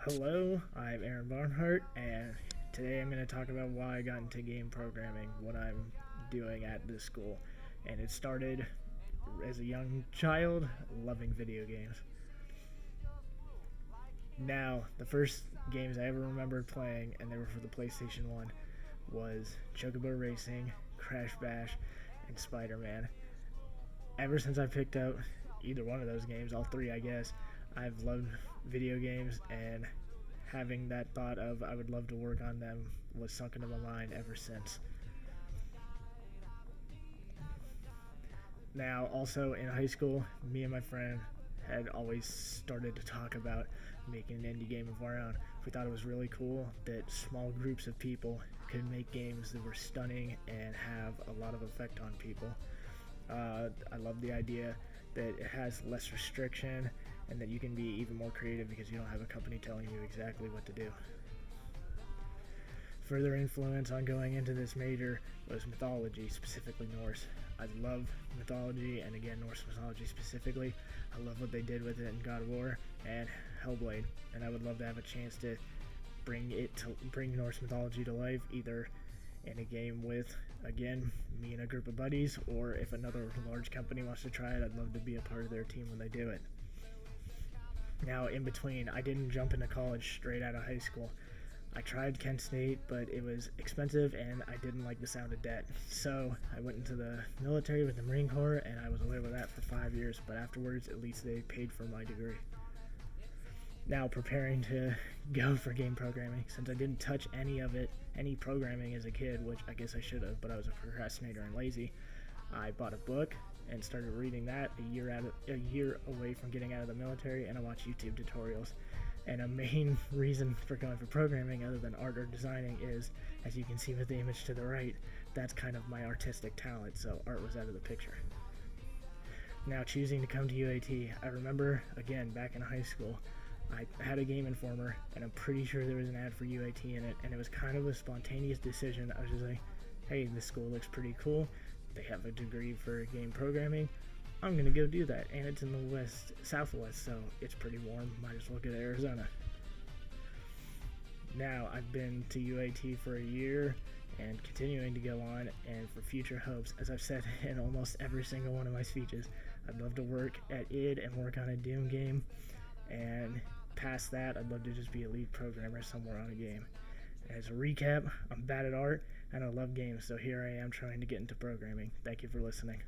Hello, I'm Aaron Barnhart, and today I'm going to talk about why I got into game programming, what I'm doing at this school. And it started as a young child loving video games. Now, the first games I ever remembered playing, and they were for the PlayStation 1, was Chocobo Racing, Crash Bash, and Spider-Man. Ever since I picked up either one of those games, all three I guess, I've loved video games, and having that thought of I would love to work on them was sunk into my mind ever since. Now, also in high school, me and my friend had always started to talk about making an indie game of our own. We thought it was really cool that small groups of people could make games that were stunning and have a lot of effect on people. I love the idea that it has less restriction and that you can be even more creative because you don't have a company telling you exactly what to do. Further influence on going into this major was mythology, specifically Norse. I love mythology, and again, Norse mythology specifically. I love what they did with it in God of War and Hellblade, and I would love to have a chance to bring Norse mythology to life, either in a game with, again, me and a group of buddies, or if another large company wants to try it, I'd love to be a part of their team when they do it. Now, in between, I didn't jump into college straight out of high school. I tried Kent State, but it was expensive and I didn't like the sound of debt. So I went into the military with the Marine Corps, and I was away with that for 5 years, but afterwards, at least they paid for my degree. Now, preparing to go for game programming, since I didn't touch any programming as a kid, which I guess I should have, but I was a procrastinator and lazy. I bought a book and started reading that a year away from getting out of the military, and I watched YouTube tutorials. And a main reason for going for programming, other than art or designing, is, as you can see with the image to the right, that's kind of my artistic talent, so art was out of the picture. Now, choosing to come to UAT, I remember, again, back in high school, I had a Game Informer, and I'm pretty sure there was an ad for UAT in it, and it was kind of a spontaneous decision. I was just like, hey, this school looks pretty cool. They have a degree for game programming. I'm gonna go do that, and it's in the southwest, so it's pretty warm. Might as well go to Arizona. Now, I've been to UAT for a year and continuing to go on, and for future hopes, as I've said in almost every single one of my speeches, I'd love to work at id and work on a Doom game, and past that, I'd love to just be a lead programmer somewhere on a game. As a recap, I'm bad at art and I love games, so here I am trying to get into programming. Thank you for listening.